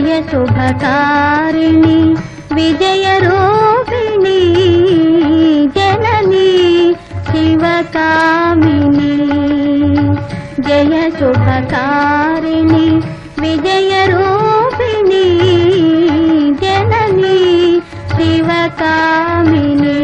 జయ శుభకారిణి విజయ రూపిణి జనని శివకామిని జయ శుభకారిణి విజయ రూపిణి జనని శివకామిని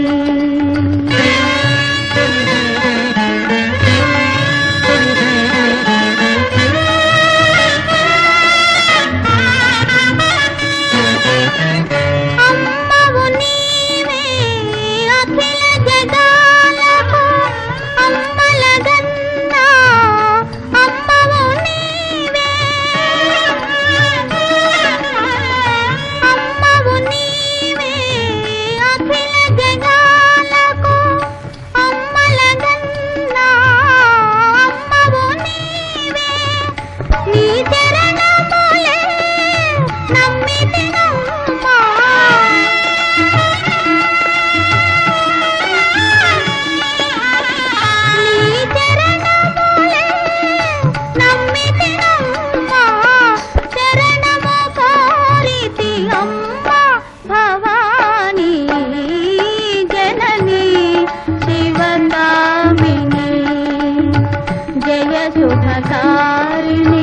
శుభకారిణి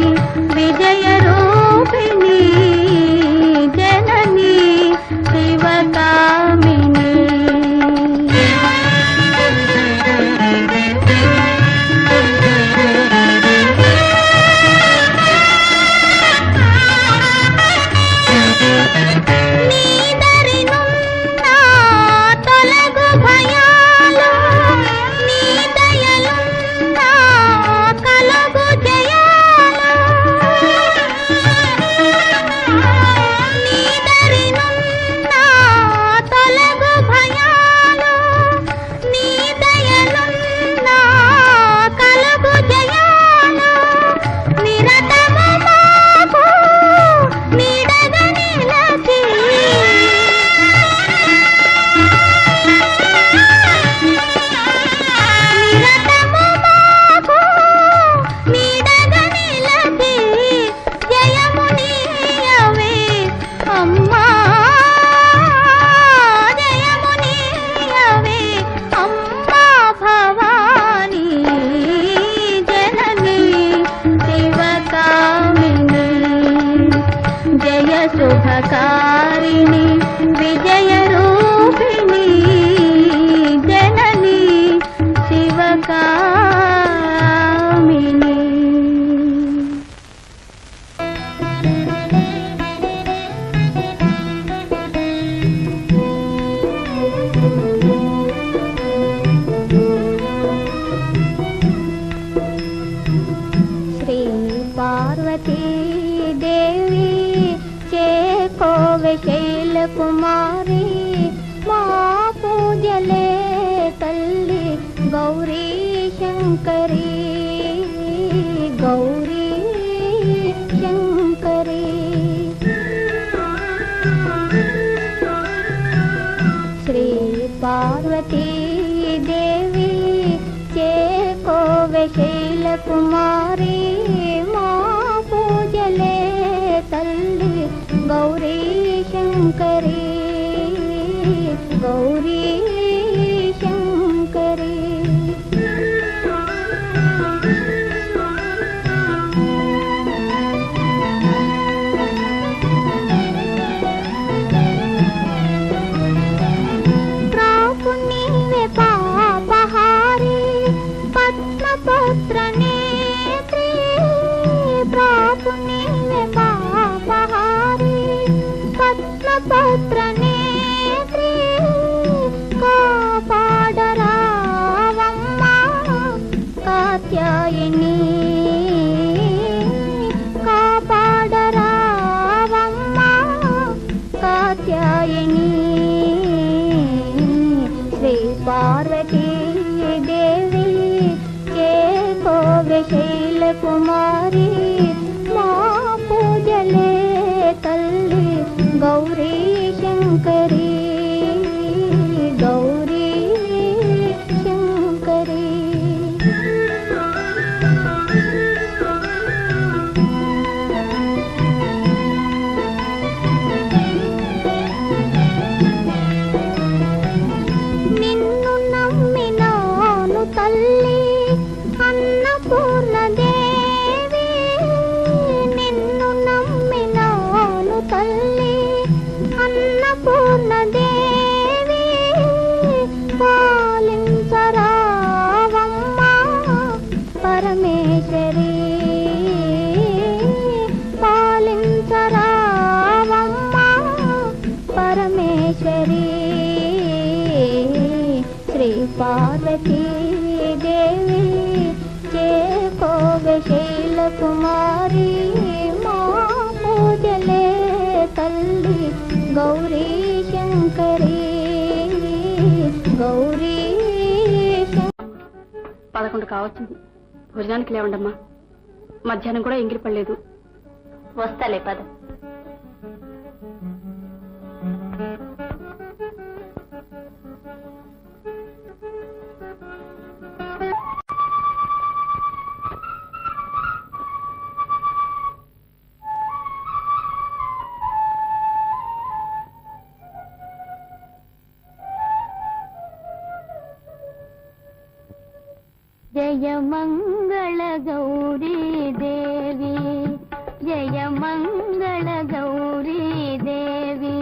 విజయ రూపిణి జనని శివకామిని శుభకారిణి విజయ రూపిణి జనని శివకామిని శ్రీ పార్వతీ దేవి శైల కుమారి మా పూజలే తల్లి గౌరీ శంకరి గౌరీ శంకరి శ్రీ పార్వతీ దేవి చేకోవె శైల కుమారి మా పూజలే తల్లి గౌరీ శంకరి గౌరీ శంకరి ప్రాపు నీవే పాపహారి పద్మపత్ర నేత్రి ప్రాపు నీవే పాపహారి పద్మపత్ర నేత్రి కాపాడరావమ్మ కాత్యాయని కాపాడరావమ్మ కాత్యాయని శ్రీ పార్వతీ దేవి చేకోవె శైల కుమారి మా పూజలే తల్లి గౌరీ శంకరి గౌరీ శంకరి పార్వతీ దేవి చేకోవె శైలకుమారి మా పూజలే తల్లి గౌరీ శంకరీ గౌరీ 11 కావచ్చింది. భోజనానికి లేవండమ్మా. మధ్యాహ్నం కూడా ఎంగిలి పడలేదు. వస్తాలే పద. జయ మంగళ గౌరీ దేవి జయ మంగళ గౌరీ దేవి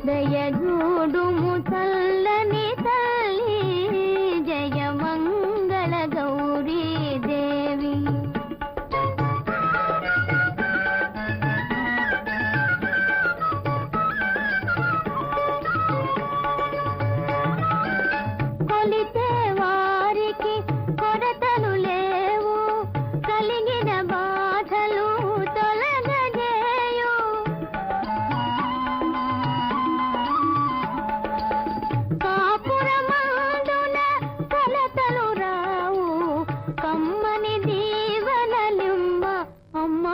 దయ చూడుము చల్లని తల్లి జయ మంగళ గౌరీ దేవి కొలితే వారికి కొరతలు లేవు కలిగిన బాధలు తొలగజేయు కాపురమందున కలతలు రావు కమ్మని దీవనలిమ్మ అమ్మా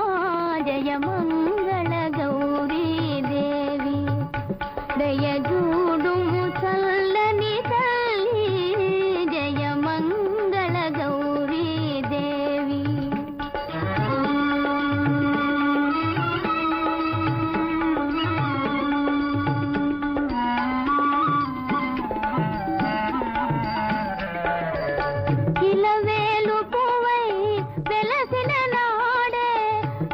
జయ మంగళ గౌరీ దేవి దయ చూడుము చల్లని తల్లి జయ మంగళ గౌరీ దేవి ఇలవేలు పువ్వై వెలసిన నాడే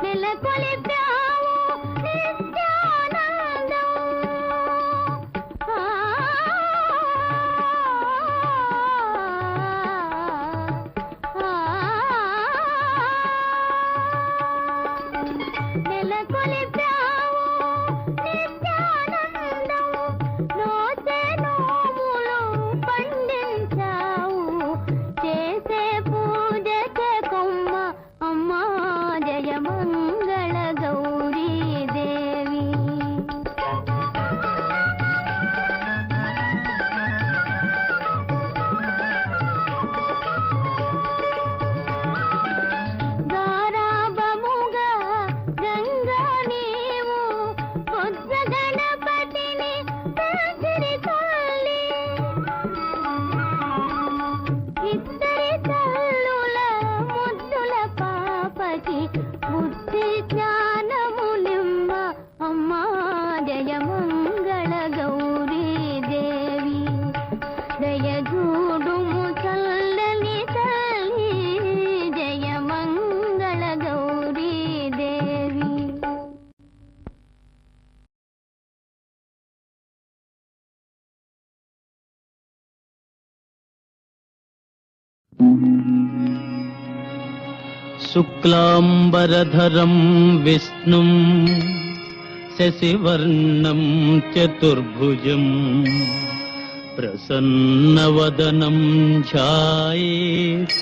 నెలకొలిపావు నిత్యానందం నెలకొలిపావు నిత్యానందం నోచే నోములు పండించావు చేసే పూజకే కొమ్మ అమ్మా జయ మంగళ గౌరీ దేవి గారాబముగా గంగా నీవు బుద్ధ గణపతిని పెంచిరి తల్లి ఇద్దరి తల్లుల ముద్దుల పాపకి బుద్ధి జ్ఞానములిమ్మ అమ్మా జయ మంగళ గౌరీ దేవి దయ చూడుము చల్లని తల్లి జయ మంగళ గౌరీ దేవి శుక్లాంబరధరం విష్ణుం శశివర్ణం చతుర్భుజం ప్రసన్నవదనం ధ్యాయేత్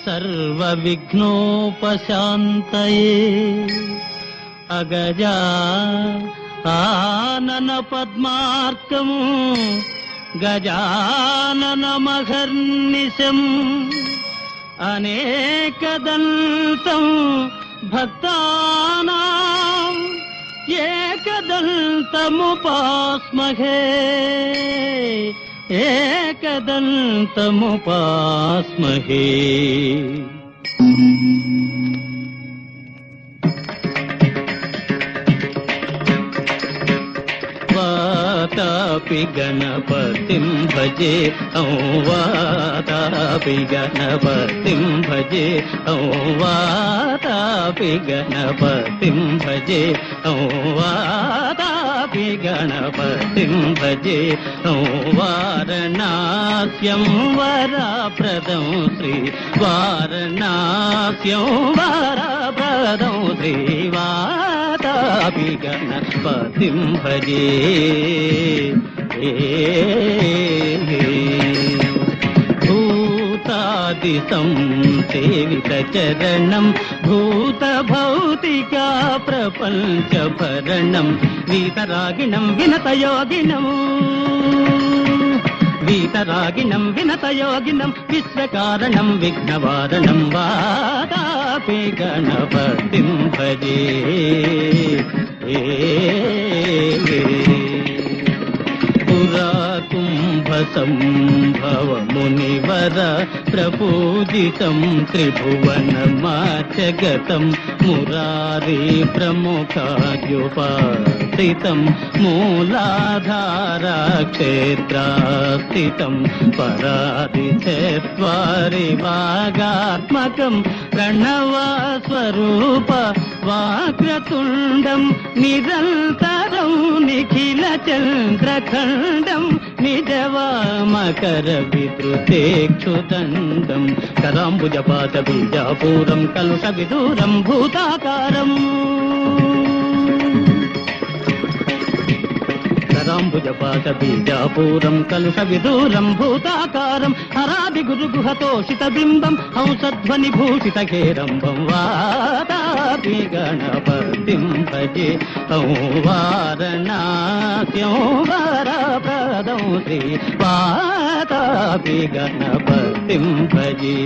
సర్వవిఘ్నోపశాంతయే అగజా ఆనన పద్మార్కం గజాననమహర్నిశం అనేకదంతం భక్తానాం ఏకదంతముపాస్మహే ఏకదంతముపాస్మహే వాతాపి గణపతిం భజే వాతాపి గణపతిం భజే వాతాపి గణపతిం భజే వాతాపి గణపతిం భజే వారణాస్యం వరప్రదం శ్రీ వారణాస్యం వరప్రదం శ్రీ వాతాపి గణపతిం భజే భవాది సంసేవిత చరణం భూత భౌతికా ప్రపంచ భరణం వీతరాగిణం వినతయోగినం వీతరాగిణం వినతయోగినం విశ్వకారణం విఘ్నవారణం వాదాపి గణపతిం భజే పురా కుంభ సంభవ మునివర ప్రపూజితం త్రిభువనమాచగతం మురారి ప్రముఖాద్యుపాసితం మూలాధారా క్షేత్రాస్థితం పరాదిచత్వారి వాగాత్మకం ప్రణవస్వరూప వాక్రతుండం నిరంతరం నిఖిల చంద్రఖండం నిజవామకర విద్రుతేక్షుదండం కరాంబుజపాత బీజాపూరం కలుష విదూరం భూతాకారం కరాంబుజపాత బీజాపూరం కలుష విదూరం భూతాకారం హరాది గురుగుహతోషిత బింబం హంసధ్వని భూషిత కేరంబం వాదాపి గణపతిం భజే వారణాస్యం వరప్రదం శ్రీ వాదాపి గణపతిం భజే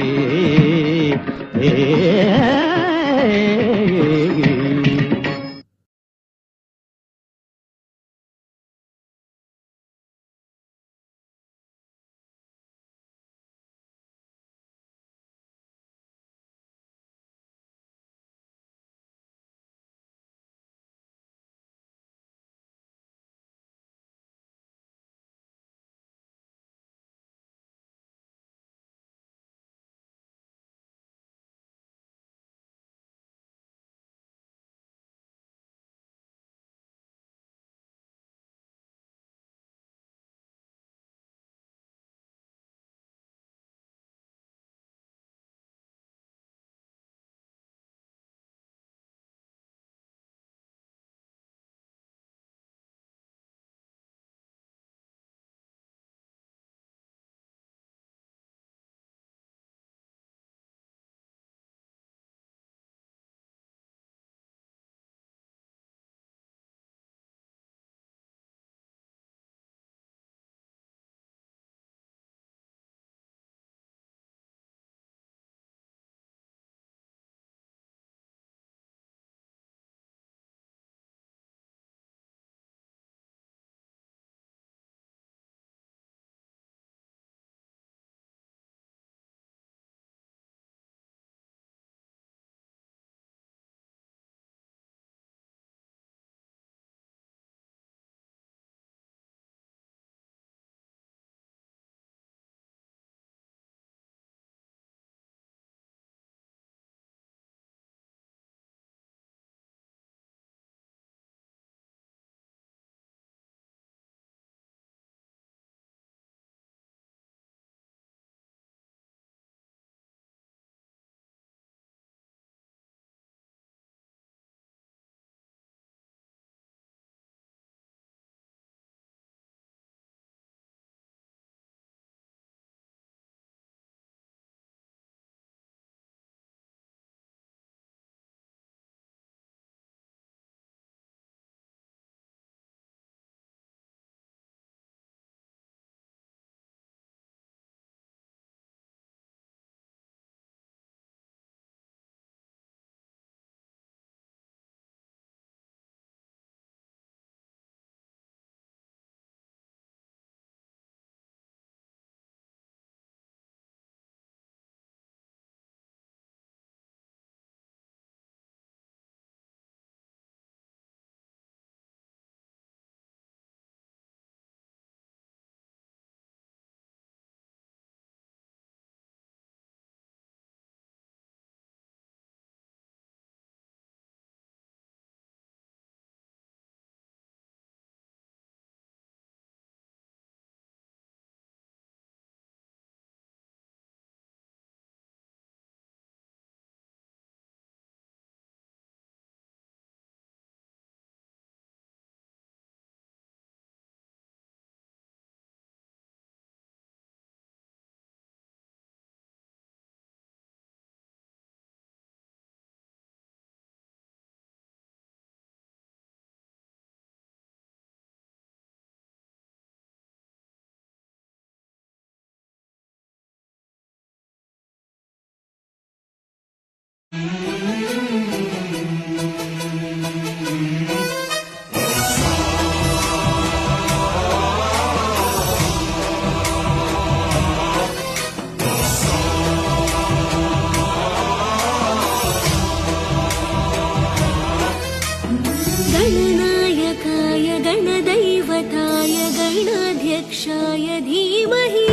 गणनाथाय गणाध्यक्षाय धीमहि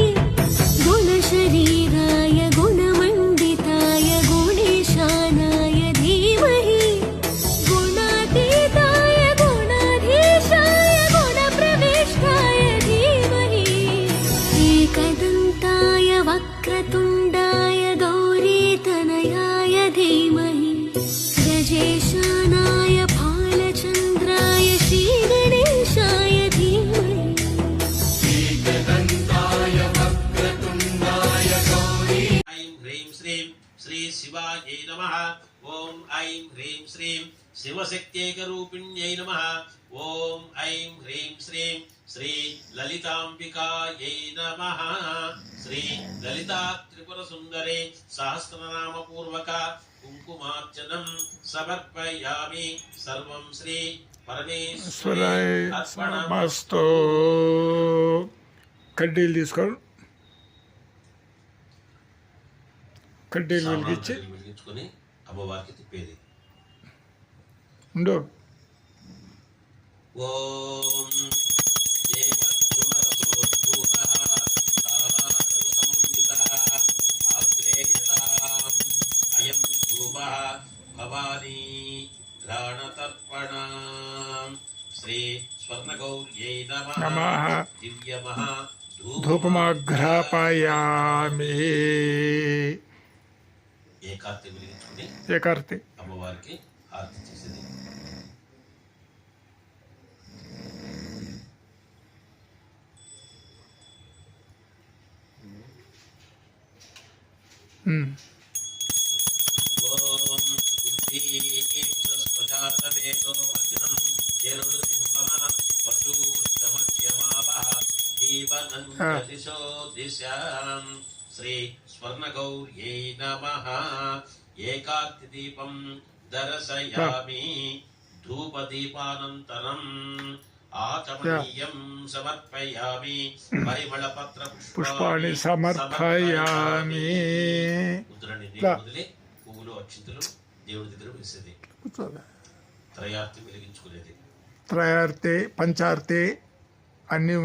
गुणशरीराय गुणमण्डिताय गुणेशानाय धीमहि गुणातीताय गुणाधीशाय गुणप्रविष्टाय धीमहि एकदन्ताय वक्रतुण्डाय गौरीतनयाय धीमहि गजेशानाय भालचन्द्राय श्रीगणेशाय धीमहि ऐं ह्रीं श्रीं श्री शिवायै नमः। ॐ ऐं ह्रीं श्रीं शिवशक्त्यैकरूपिण्यै नमः। ॐ ऐं ह्रीं श्रीं श्री ललिताम्बिकायै नमः। श्री ललिता त्रिपुरसुन्दरे सहस्रनामपूर्वक कुङ्कुमार्चनं समर्पयामि। सर्वं श्री ఈశ్వరాయ परमेश्वराय अर्पणम्। సమస్తు. కడ్డీలు తీసుకోండి, కడ్డీలు వెలిగించి వెలిగించుకొని అమ్మవారికి తిప్పేది. ఉండు. ఓం దేవద్రుమరసోద్భూతః కాలాదరుసమన్వితః ఆగ్నేయతాం అయం ధూపః భవానీ ఘ్రాణతర్పణాం. శ్రీ స్వర్ణగౌర్యై నమః. నమః. దివ్యమః ధూపమాఘ్రాపయామి. ఏకార్తి వెలిగించుకుని ఏకార్తి. అమ్మవారికి హారతి చేసేది. ఓం బుద్ధీప్రస్వజాతవేదో అగ్నం జరుడుసింహమ పశూష్టమక్ష్యమావః జీవనం దిశో దిశాం. శ్రీ స్వర్ణగౌర్యై నమః. ఏకార్తి దీపం దర్శయామి. ధూపదీపానంతరం ఆచమనీయం సమర్పయామి. పరిమళపత్ర పుష్పాన్ని సమర్పయామి. ముద్రని నీరు వదిలి పువ్వులు అక్షింతలు దేవుడి దగ్గర వేసేది. త్రయార్తి వెలిగించుకునేది. త్రయార్తి పంచార్తి అన్నీ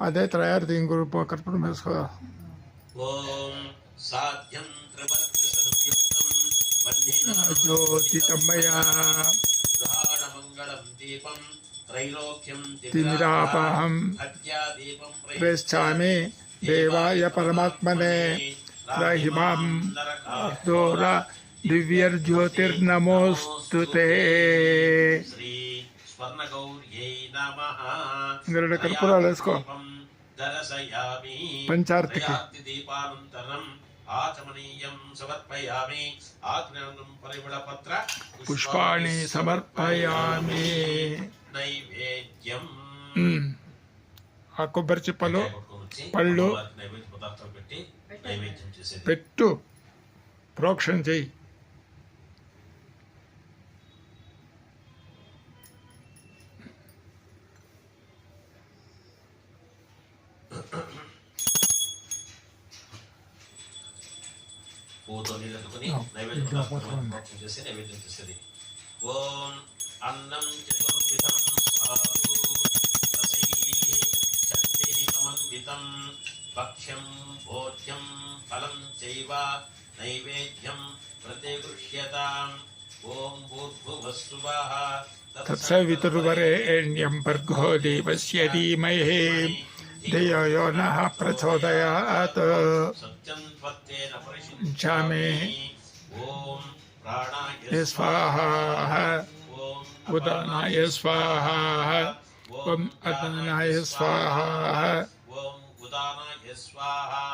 అదే త్రయార్తి ఇంకో కర్పూరం వేసుకో. ఓం సాధ్యం త్రివర్గ సంయుక్తం జ్యోతితమయ గృహాణమంగళం దీపం త్రైలోక్యం తిమిరాపహం హత్యా దీపం ప్రేష్టామి దేవాయ పరమాత్మనే రహిమాం దోర దివ్యర్జ్యోతిర్నమోస్తుతే. శ్రీ స్వర్ణగౌర్యై నమః. రెండు కర్పూరాలు వేసుకో. దర్శయామి. పంచార్తికి. త్రయార్తి దీపానంతరం ఆచమనీయం సమర్పయామి. ఆగ్నేయం పరిమళపత్ర పుష్పాణి సమర్పయామి. నైవేద్యం. ఆ కొబ్బరి చిప్పలు కొట్టుకొచ్చి పళ్ళు అమ్మవారికి నైవేద్య పదార్థాలు పెట్టి నైవేద్యం చేసేది. పెట్టు, ప్రోక్షణ చెయ్యి. పూతో నీళ్ళెత్తుకుని నైవేద్య పదార్థాలు ప్రోక్షణ చేసి నైవేద్యం చేసేది. ఓం అన్నం చతుర్విధం సాధు రసైః షడ్భిః సమన్వితం భక్ష్యం భోజ్యం ఫలం చైవ నైవేద్యం ప్రతిగృహ్యతాం. ఓం భూర్భువస్సువః తత్సవితుర్వరేణ్యం భర్గో దేవస్య ధీమహి ధియో యో నః ప్రచోదయాత్. సత్యం త్వత్తేన జామే. పరిశుద్ధ్యామి. ఓం ప్రాణాయ స్వాహా. ఓం ఉదానాయ స్వాహా. ఓం అదానాయ స్వాహా. ఓం ఉదానాయ స్వాహా.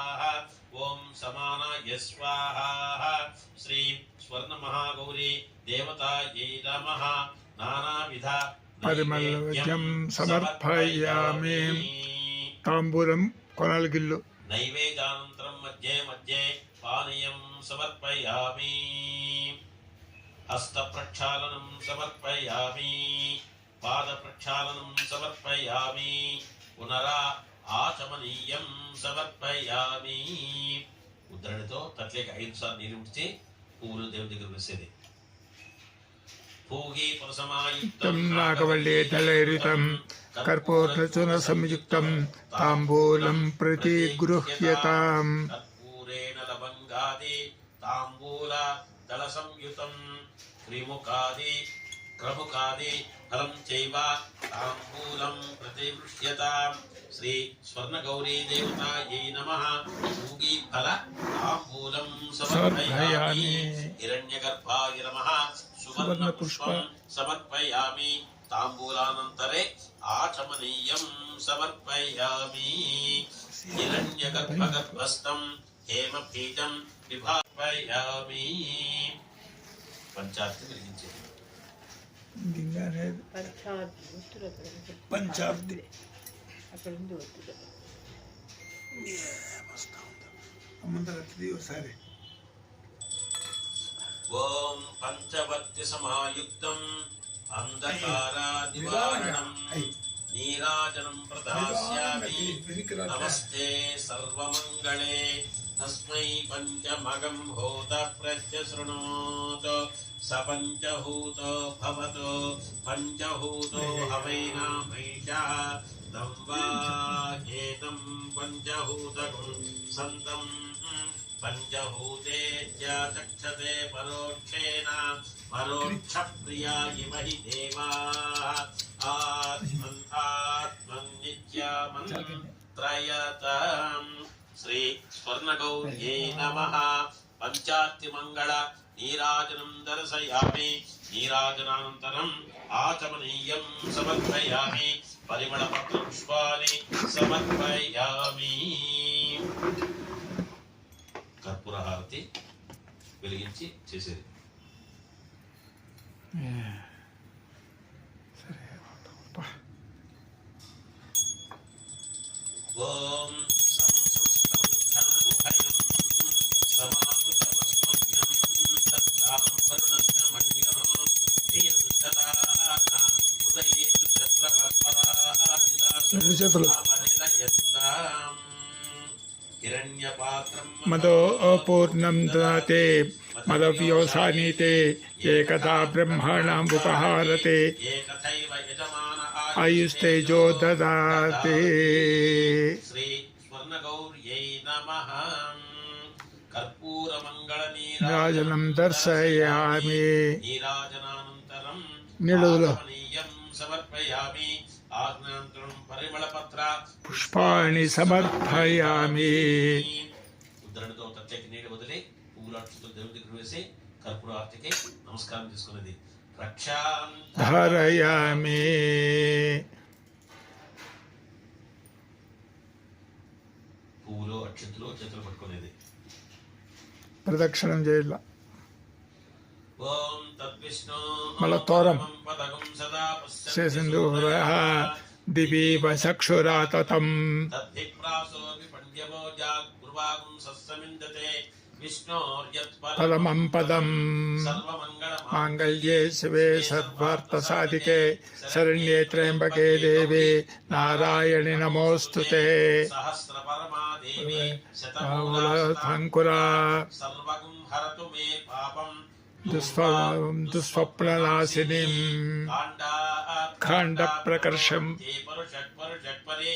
ఓం సమానాయ స్వాహా. శ్రీ స్వర్ణ మహాగౌరీ దేవతాయై నమః. నానావిధ పరిమళం సమర్పయామి. తాంబూలం కొనాలి గిల్లు. నైవేద్యానంతరం మధ్యే మధ్యే పానీయం సమర్పయామి. హస్త ప్రక్షాళనం సమర్పయామి. పాద ప్రక్షాళనం సమర్పయామి. పునరా ఆచమనీయం సమర్పయామి. ఉద్ధరణితో తట్లేక 5 సార్లు నీరు ఉంచి పువ్వులు దేవుడి దగ్గర వేసేది. భూగి తం పురసమాయుక్తం నాగవల్లీదళైరితం కర్పూరచూర్ణ సంయుక్తం తాంబూలం ప్రతిగృహ్యతాం. కర్పూరేణ లవంగాది తాంబూల దళ సంయుతం త్రిముఖాది క్రముఖాది ఫలం చైవ తాంబూలం ప్రతిగృహ్యతాం. శ్రీ స్వర్ణగౌరీ దేవతాయై నమః. భూగి ఫల తాంబూలం సమర్పయామి. హిరణ్యగర్భాయ నమః. సువర్ణ పుష్పం సమర్పయామి. తాంబూలానంతరే ఆచమనీయం సమర్పయామి. హిరణ్యగర్భగర్భస్థం హేమబీజం విభాపయామి. పంచార్తి వెలిగించేది. దింగా అనేది పంచాబ్ది అమ్మంతరది ఒకసారి. ఓం పంచవర్తి సమాయుక్తం అంధకారా నివారణం నీరాజనం ప్రదాస్యామి. నమస్తే సర్వమంగళే తస్మై పంచమగం హోత ప్రత్యశృణోతు. స పంచహూతో భవతు పంచహూతో హవైనామైషః దంవాయేతం పంచహూతకం సంతం పంచభూతే చక్షతే పరోక్షేణ పరోక్ష ప్రియా ఇవ హి దేవాః ఆత్మన్నిత్యమంత్రయతాం. శ్రీ స్వర్ణగౌర్యై నమః. పంచార్తి మంగళ నీరాజనం దర్శయామి. నీరాజనానంతరం ఆచమనీయం సమర్పయామి. పరిమళపత్ర పుష్పాని సమర్పయామి. కర్పూర హారతి వెలిగించి చేసేది. ఓం సంసృష్టం ధనముభయం సమాకృతమస్మభ్యం దత్తాం వరుణస్య మణ్యం ధియంతలానాం హృదయేషు శత్రవత్పరాజితాం. హిరణ్యపాత్రం మదో అపూర్ణం దదాతే మదవ్యోసానీతే ఏకదా బ్రహ్మాణం ఉపహారతే ఏకథైవ యజమాన ఆయుస్తేజో దదాతే. శ్రీ స్వర్ణగౌర్యై నమః. కర్పూర మంగళ రాజనం దర్శయామి. నీరాజనానంతరం నిలువులో ఆచమనీయం సమర్పయామి. ఆజ్ఞానంతరం పరిమళపత్ర పుష్పాణి సమర్పయామి. ఉద్ధరణతో తట్టకి నీళ్ళు వదిలి పువ్వుల అక్షతలు దేవుడి దగ్గర వేసి కర్పూర ఆర్తికి నమస్కారం తీసుకున్నది. రక్షాం ధారయామి. పువ్వులు అక్షతులు చేతులు పట్టుకునేది. ప్రదక్షిణం చేయాల. ఓం తద్విష్ణు మళ్ళా తోరం పదకం సదా సింధూర దివీవ చక్షురాతతం తద్విప్రాసో విపండ్యవో జాగ్రువాగం సస్సమిందతే విష్ణోర్యత్పరమం పరమం పదం సర్వమంగళ మాంగళ్యే శివే సర్వార్థసాధికే శరణ్యే త్ర్యంబకే దేవి నారాయణి నమోస్తుతే. సహస్రపరమాదేవి అంకురా సర్వగం హరతు మే పాపం దుస్వప్ననాశినిం ఖాండ ప్రకర్షం పరుషట్పరే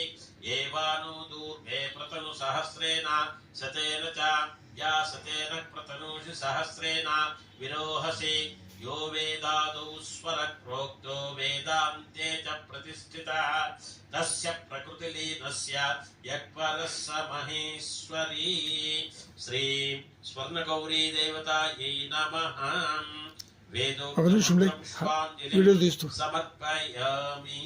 ఏవాను దూర్భే ప్రతను సహస్రేణ శతేన చ యా శతేన ప్రతనూషి సహస్రేణ విరోహసి యో వేదాదౌ స్వర ప్రోక్తో వేదాంతే చ ప్రతిష్ఠితః తస్య ప్రకృతిలీనస్య యత్పరస్స మహేశ్వరీ. శ్రీ స్వర్ణగౌరీ దేవతాయై నమః. వీడియో తీస్తూ సమర్పయామి.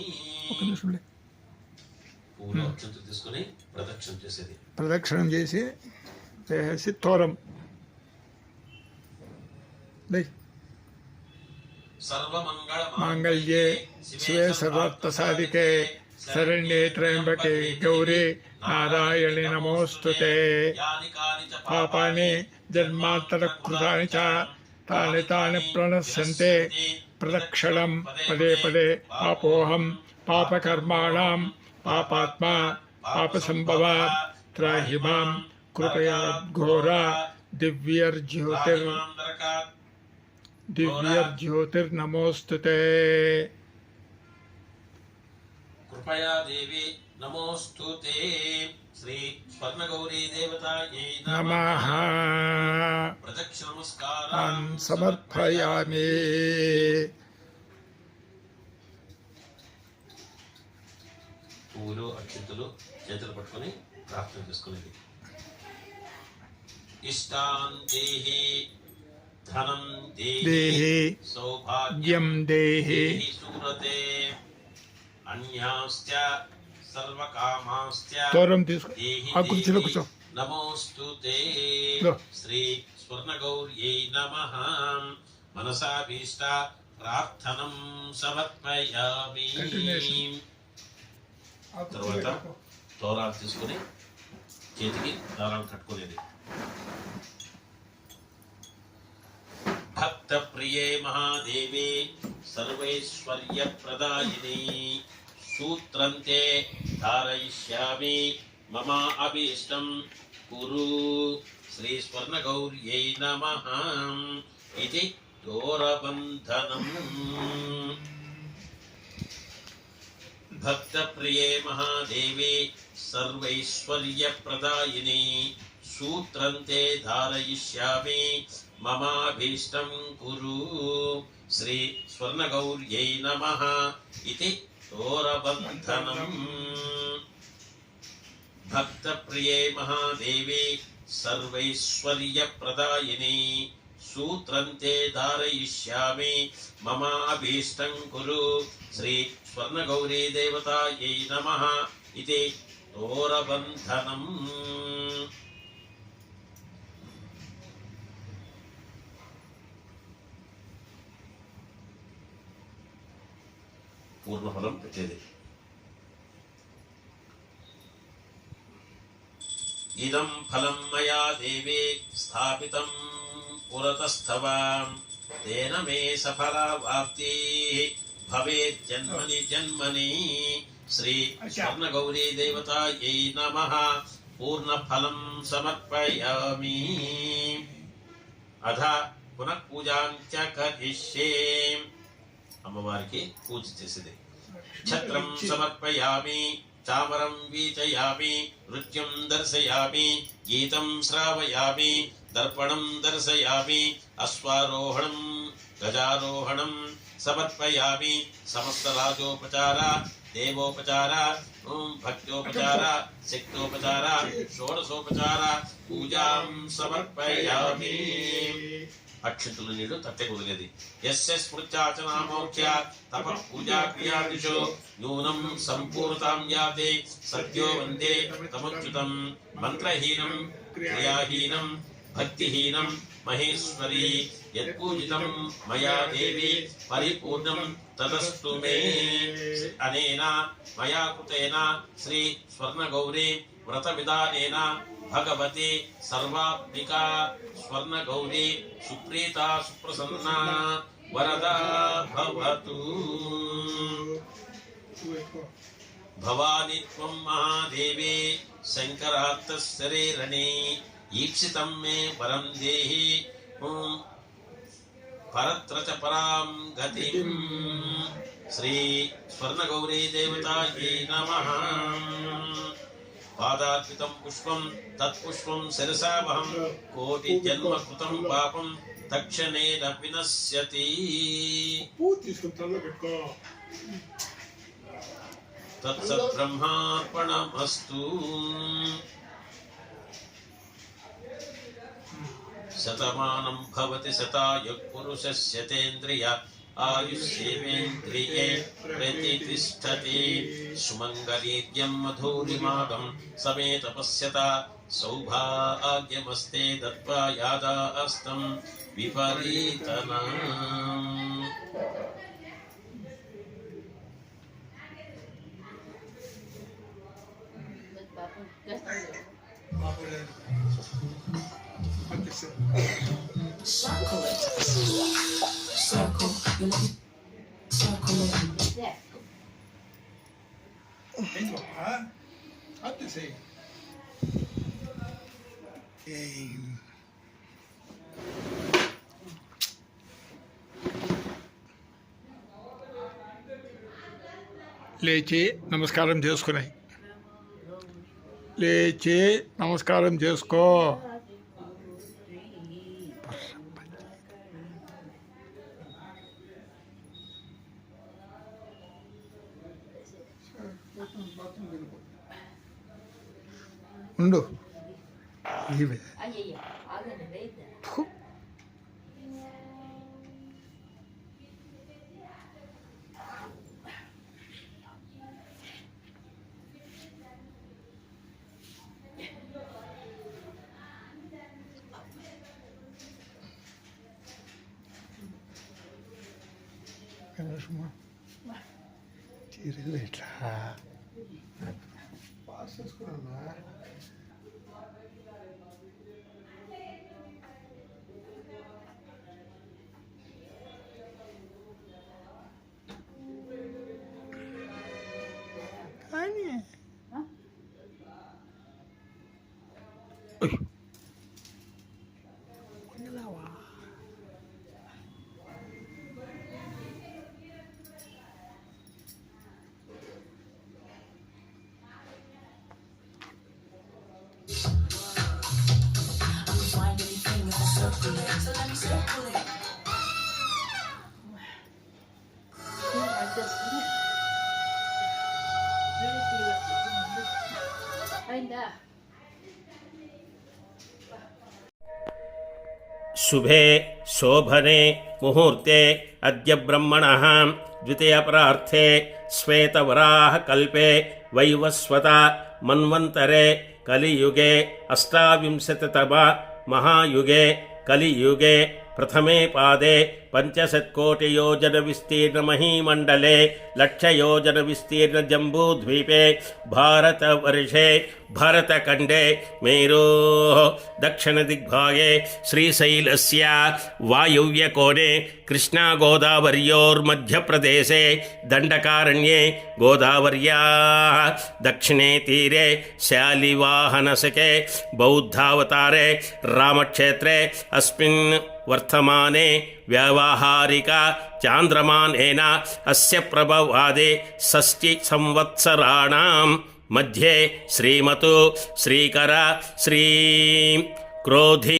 పూలు అక్షంతలు తీసుకుని ప్రదక్షిణ చేసేది. ప్రదక్షిణం చేసి తోరం మాంగళ్యే శివే సర్వార్థసాధికే శరణ్యే త్ర్యంబకే గౌరీ నారాయణి నమోస్తుతే. పాపాని జన్మాంతరకృతాని చ తాని తాని ప్రణశ్యంతే ప్రదక్షిణం పదే పదే పాపోహం పాపకర్మాణం పాపాత్మా పాపసంభవ త్రాహి మాం కృపయా ఘోర దివ్యర్జ్యోతిర్ दिव्यज्योतिर्नमोऽस्तुते कृपया देवी नमोस्तुते श्री स्वर्णगौरी देवतायै नमः प्रदक्षिण नमस्कारान् समर्पयामि పువ్వులు అక్షింతలు చేతులు పట్టుకొని ప్రార్థన చేసుకునేది. ఇష్టాన్ దేహి ధనం దేహి దేహి సౌభాగ్యం ज्ञं देहि దేహి సూరతే అన్యాశ్చ సర్వకామాశ్చ దూరం తీసుకో దేహి ఆ కుర్చీలో దేహి కూర్చో నమోస్తుతే దో. శ్రీ స్వర్ణగౌర్యై నమః మనసాభీష్ట ప్రార్థనం సమర్పయామి. Continuation. తర్వాత తోరాలు తీసుకుని చేతికి దారాలు కట్టుకునేది. భక్త ప్రియే మహాదేవి సర్వైశ్వర్య ప్రదాయిని సూత్రంతే ధారయిష్యామి మమ అభీష్టం కురు శ్రీ స్వర్ణగౌర్యై నమః ఇది దోరబంధనం. భక్త ప్రియే మహాదేవి సర్వైశ్వర్య ప్రదాయిని సూత్రంతే ధారయిష్యామి మమాభీష్టం కురు శ్రీ స్వర్ణగౌర్యై నమః ఇది దోరబంధనం. భక్త ప్రియే మహాదేవి సర్వైశ్వర్య ప్రదాయిని సూత్రంతే ధారయిష్యామి మమాభీష్టం కురు శ్రీ స్వర్ణగౌరీ దేవతాయై నమః ఇది దోరబంధనం. పూర్ణఫలం పెట్టేది. ఇదం ఫలం మయా దేవి స్థాపితం పురతస్థవ తేన మే సఫలావాప్తి భవేత్ జన్మని జన్మని. శ్రీ స్వర్ణగౌరీ దేవతాయై నమః పూర్ణఫలం సమర్పయామి. అథ పునః పూజాం చ కరిష్యే. అమ్మవారికి పూజ చేసేది. ఛత్రం సమర్పయామి చామరం వీచయామి నృత్యం దర్శయామి గీతం శ్రావయామి దర్పణం దర్శయామి అశ్వారోహణం గజారోహణం సమర్పయామి. సమస్త రాజోపచార దేవోపచార భక్తోపచార శక్తోపచార షోడశోపచార పూజాం సమర్పయామి. అక్షతుల నీళ్లు తట్టె కుదిరేది. యస్య స్మృత్యాచనామోఖ్య తప పూజా క్రియాదిషు నూనం సంపూర్ణతాం యాతే సత్యో వందే తమచ్యుతం. మంత్రహీనం క్రియాహీనం భక్తిహీనం మహేశ్వరీ యత్పూజితం మయా దేవి పరిపూర్ణం తదస్తు మే. అనేన మయా కృతేన శ్రీ స్వర్ణగౌరీ వ్రత విధానేన భగవతి సర్వాత్మికా స్వర్ణగౌరీ సుప్రీతా సుప్రసన్నా వరదా భవతు. భవాని త్వం మహాదేవి శంకరార్థ శరీరణి ఈప్సితం మే పరం దేహి పరత్ర చ పరాం గతిం. శ్రీ స్వర్ణగౌరీ దేవతాయై నమః. పాదార్పితం పుష్పం తత్పుష్పం శిరసావహం కోటి జన్మ కృతం పాపం తక్షణేన వినశ్యతి. తత్సబ్రహ్మార్పణమస్తు. శతమానం భవతి శతాయు పురుషస్య శతేంద్రియ ఆయుష్యేవేంద్రియే ప్రతిష్టతి. సుమంగళీర్యం మధురిమాగం సమే తపస్యత సౌభాగ్యమస్తే దత్వా యాదాస్తం విపరీతనా. లేచి నమస్కారం చేసుకున్నాయి. లేచి నమస్కారం చేసుకో. ఉండు ఇవే ఫు. చీరలు ఎట్లా పాస్ చేసుకున్నా. కానీ శుభే శోభనే ముహూర్తే అద్య బ్రహ్మణః ద్వితీయపరార్థే శ్వేతవరాహ కల్పే వైవస్వత మన్వంతరే కలియుగే అష్టావింశతితమ మహాయుగే కలియుగే ప్రథమే పాదే పంచశత్కోటియోజన విస్తీర్ణ మహీమండలే లక్షయోజన విస్తీర్ణ జంబూద్వీపే భారతవర్షే భరతఖండే మేరో దక్షిణదిగ్భాగే శ్రీశైలస్య వాయువ్యకోణే కృష్ణాగోదావర్యోర్మధ్యప్రదేశే దండకారణ్యే గోదావర్యాः దక్షిణే తీరే శాలివాహనసకే బౌద్ధావతారే రామక్షేత్రే అస్మిన్ వర్తమానే వ్యావహారిక చాంద్రమానేన అస్య ప్రభవాదే షష్ఠి సంవత్సరాణాం మధ్యే శ్రీమతు శ్రీకర శ్రీ క్రోధి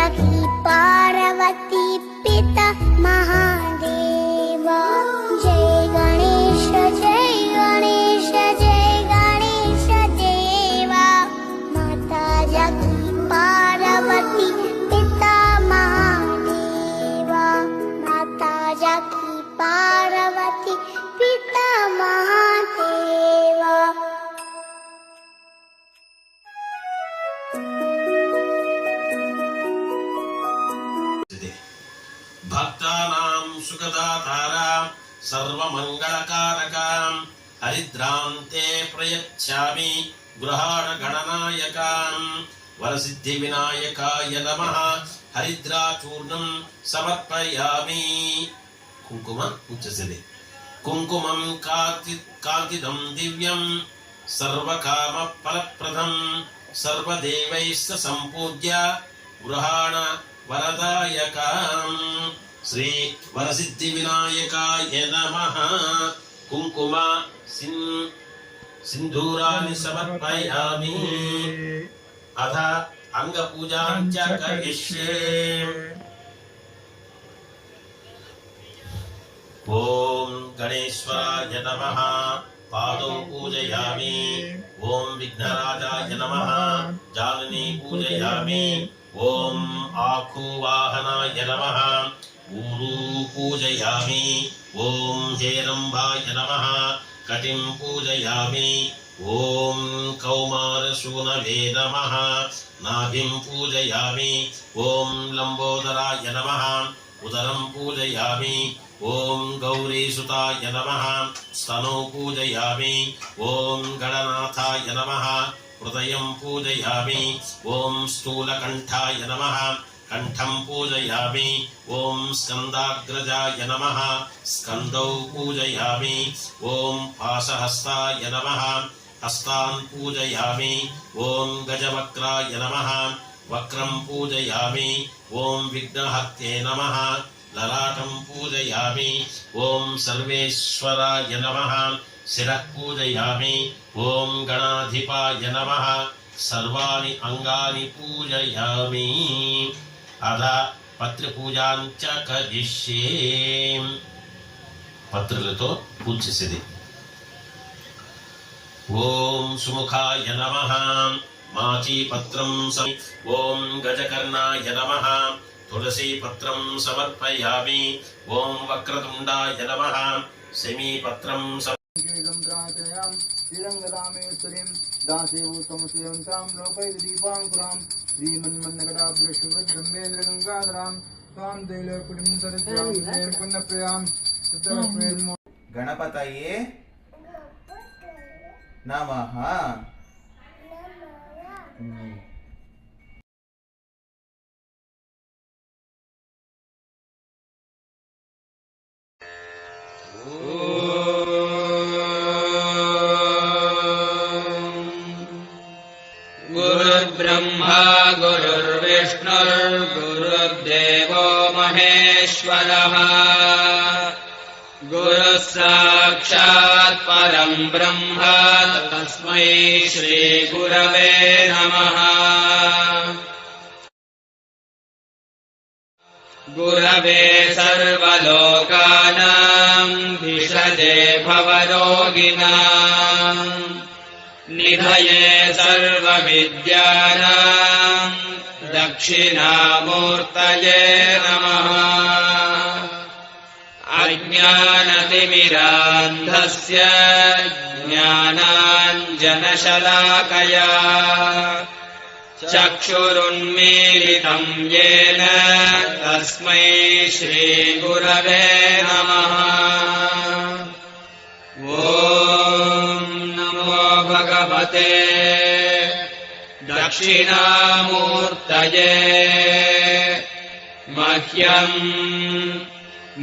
जगी पार्वती पिता महादेव जय गणेश जय गणेश जय गणेश देवा माता जगी पार्वती पिता महादेवा माता जगी पार्वती पिता महादेवा भक्तानां सुखदातारा सर्वमङ्गलकारकां हरिद्रान्ते प्रयच्छामि गृहाण गणनायकां वरसिद्धिविनायकाय नमः हरिद्राचूर्णं समर्पयामि कुङ्कुम उच्यते कुङ्कुमं कान्तिदं दिव्यं सर्वकामफलप्रदं सर्वदेवैश्च सम्पूज्य गृहाण वरदायकां श्री वरसिद्धिविनायकाय नमः कुङ्कुम सिन्दूराणि समर्पयामि अथ अंगपूजां च करिष्ये ओम गणेश्वराय नमः पादौ पूजयामि ओम विघ्नराजाय नमः जालिनी पूजयामि ओम आखुवाहनाय नमः ऊरू पूजयामि ओम हेरम्बाय नमः कटिं पूजयामि ओम कौमारशूनवे नमः नाभिं पूजयामि ओम लंबोदराय नमः उदरं पूजयामि ओम गौरीसुताय नमः स्तनौ पूजयामि ओम गणनाथाय नमः हृदयं पूजयामि ओम स्थूलकण्ठाय नमः कंठं पूजयामि ओम स्कंदाग्रजाय नमः स्कंदौ पूजयामि ओम पाशहस्ताय नमः हस्तान् पूजयामि ओम गजवक्त्राय नमः वक्रं पूजयामि ओम विघ्नहर्ते नमः ललाटं पूजयामि ओम सर्वेश्वराय नमः शिरः पूजयामि ओम गणाधिपाय नमः सर्वाणि अंगानि पूजयामि अथ पत्रपूजां च करिष्ये पत्रलतो पूज्यसिदि ओम सुमुखाय नमः माचीपत्रं ओम गजकर्णाय नमः तुलसीपत्रं समर्पयामि ओम वक्रतुण्डाय नमः सेमीपत्रं श्रीरङ्गरामेश्वरीं दासेवोत्तमश्रीयन्तां लोकैर्दीपाङ्कुरां श्रीमन्मन्नकटाभ्रष्टब्रह्मेन्द्रगङ्गाधरां त्वां दैलकुटिं सरस्यां पुण्यप्रियां सिद्धलक्ष्मीर्मो गणपतये नमः। गुरुर्ब्रह्मा गुरुर्विष्णुर्गुरुर्देवो महेश्वरः गुरुः साक्षात् परं ब्रह्म तस्मै श्रीगुरवे नमः। गुरवे सर्वलोकानां भिषजे भवरोगिणां निधये सर्वविद्यानां दक्षिणामूर्तये नमः। अज्ञानतिमिरान्धस्य ज्ञानाञ्जनशलाकया चक्षुरुन्मीलितं येन तस्मै श्रीगुरवे नमः। ॐ नमो भगवते दक्षिणामूर्तये मह्यं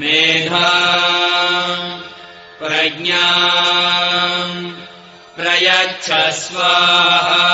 मेधां प्रज्ञां प्रयच्छ स्वाहा।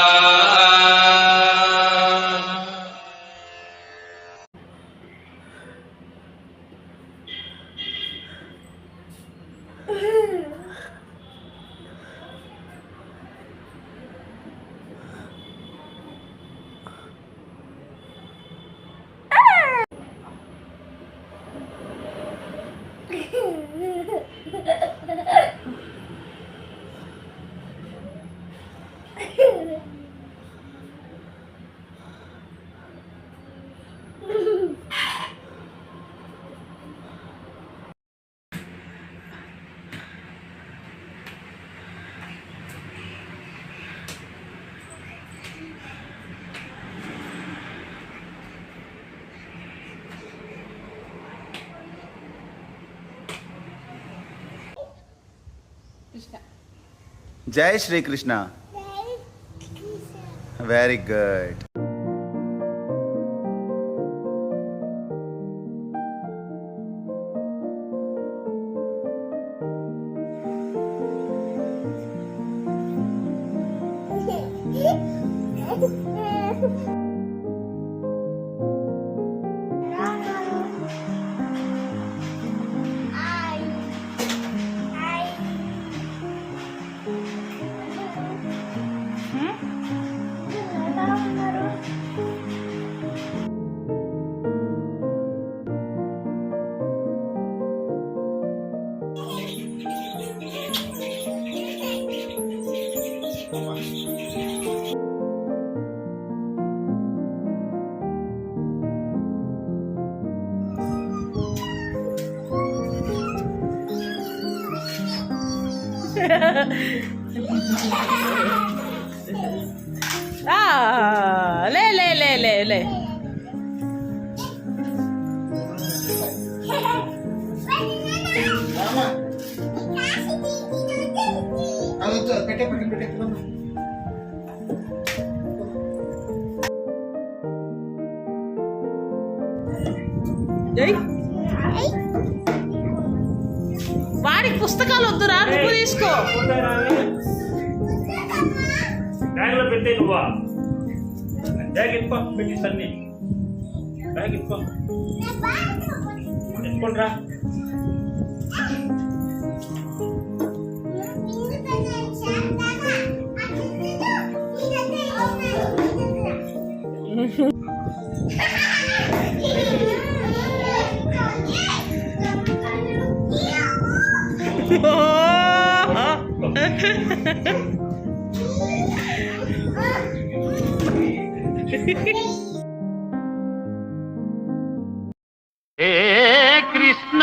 జై శ్రీకృష్ణ. Very good. లే లే లే లే లే పెట్టే పెట్టే పెట్టే వాడికి పుస్తకాలు వద్దురా, నువ్వు తీసుకో. బ్యాగ్లో పెట్టే నువ్వా బ్యాగ్ ఇప్ప పెట్టి సన్ని బ్యాగ్ ఇప్ప ఎత్తుకుంట్రా. హే కృష్ణ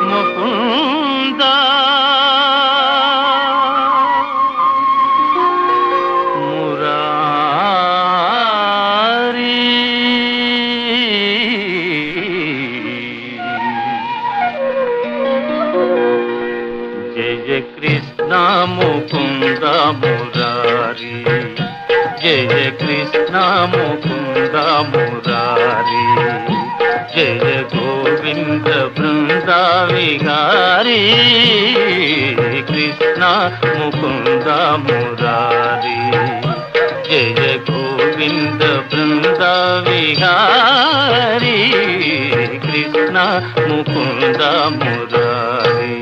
ముకుంద మురారి జయ కృష్ణ ముకుంద మురారి జయ కృష్ణ ముకుంద మురారి జయ గోవింద బృంద విహారీ కృష్ణ ముకుంద మురారి జయ గోవింద బృంద విహారీ కృష్ణ ముకుంద మురారి.